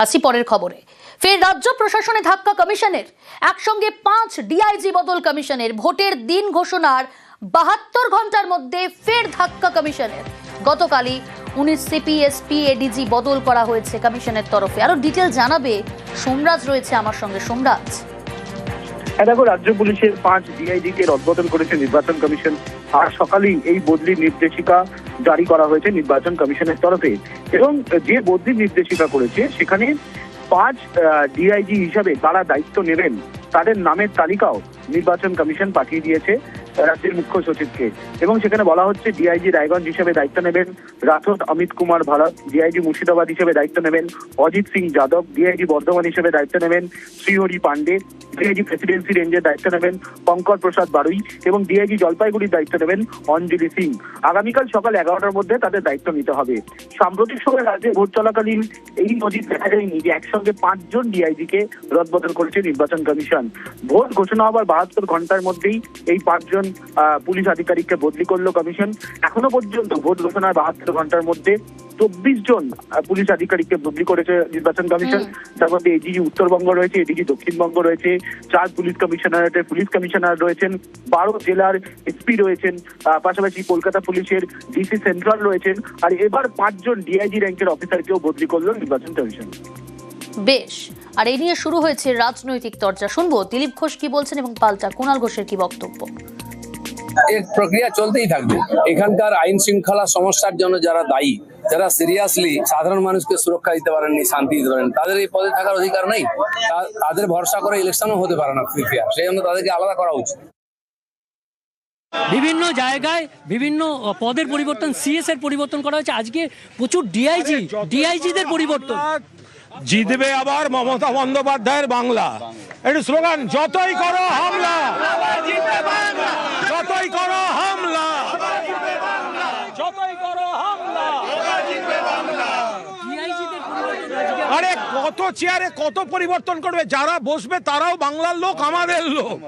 আসি পরের খবরে। ফের রাজ্য প্রশাসনে ধাক্কা কমিশনের, একসঙ্গে 5 ডিআইজি বদল কমিশনের। ভোটের দিন ঘোষণার 72 ঘন্টার মধ্যে ফের ধাক্কা কমিশনের। গতকালই 19 সিপি এসপি এডিজি বদল করা হয়েছে কমিশনের তরফে। আরো ডিটেল জানাবে সোমরাজ, রয়েছে আমার সঙ্গে। সোমরাজ, দেখো, রাজ্য পুলিশের 5 ডিআইজি কে রদবদল করেছে নির্বাচন কমিশন। আর সকালেই এই বদলির নির্দেশিকা জারি করা হয়েছে নির্বাচন কমিশনের তরফে। এবং যে বদলির নির্দেশিকা করেছে সেখানে 5 ডিআইজি হিসাবে তারা দায়িত্ব নেবেন তাদের নামের তালিকাও নির্বাচন কমিশন পাঠিয়ে দিয়েছে রাজ্যের মুখ্য সচিবকে। এবং সেখানে বলা হচ্ছে ডিআইজি রায়গঞ্জ হিসেবে দায়িত্ব নেবেন রাথোড অমিত কুমার ভারত, ডিআইজি মুর্শিদাবাদ হিসেবে দায়িত্ব নেবেন অজিত সিং যাদব, ডিআইজি বর্ধমান হিসেবে দায়িত্ব নেবেন শ্রীহরি পান্ডে, ডিআইজি প্রেসিডেন্সি রেঞ্জের দায়িত্ব নেবেন পঙ্কজ প্রসাদ বারুই এবং ডিআইজি জলপাইগুড়ির দায়িত্ব নেবেন অঞ্জলি সিং। আগামীকাল সকাল 11টার মধ্যে তাদের দায়িত্ব নিতে হবে। সাম্প্রতিক সময়ে রাজ্যে ভোট চলাকালীন এই নজির দেখা যায়নি যে একসঙ্গে 5 জন ডিআইজি কে রদবদল করেছে নির্বাচন কমিশন। ভোট ঘোষণা হবার 72 ঘন্টার মধ্যেই এই 5 জন পুলিশ আধিকারিককে বদলি করলো কমিশন। এখনো পর্যন্ত ভোট ঘোষণার 72 ঘন্টার মধ্যে 24 জন পুলিশ আধিকারিককে বদলি করেছে নির্বাচন কমিশন। তার মধ্যে এডিজি উত্তরবঙ্গ রয়েছে, এডিজি দক্ষিণবঙ্গ রয়েছে, 4 পুলিশ কমিশনারেটের পুলিশ কমিশনার রয়েছেন, 12 জেলার এসপি রয়েছেন, পাশাপাশি কলকাতা পুলিশের ডিসি সেন্ট্রাল রয়েছেন। আর এবার 5 জন ডিআইজি র্যাঙ্কের অফিসারকেও বদলি করলো নির্বাচন কমিশন। বেশ, আর এই নিয়ে শুরু হয়েছে রাজনৈতিক চর্চা। শুনবো দিলীপ ঘোষ কি বলছেন এবং পাল্টা কুণাল ঘোষের কি বক্তব্য। এর প্রক্রিয়া চলতেই থাকবে। এখানকার আইন শৃঙ্খলা সমস্যার জন্য যারা দায়ী, যারা সিরিয়াসলি সাধারণ মানুষকে সুরক্ষা দিতে পারেননি, শান্তি দিতে পারেন, তাদের এই পদে থাকার অধিকার নেই। তাদের ভরসা করে ইলেকশনও হতে পারে না ফ্রি ফেয়ার, সেই জন্য তাদেরকে আলাদা করা উচিত। বিভিন্ন জায়গায় বিভিন্ন পদের পরিবর্তন, সিএস এর পরিবর্তন করা হয়েছে। আজকে প্রচুর ডিআইজিদের পরিবর্তন। জিতবে আবার মমতা বন্দ্যোপাধ্যায়ের বাংলা। একটু স্লোগান, যতই করো হামলা, যতই করো হামলা, যতই করো হামলা। আরে কত চেয়ারে কত পরিবর্তন করবে, যারা বসবে তারাও বাংলার লোক, আমাদের লোক।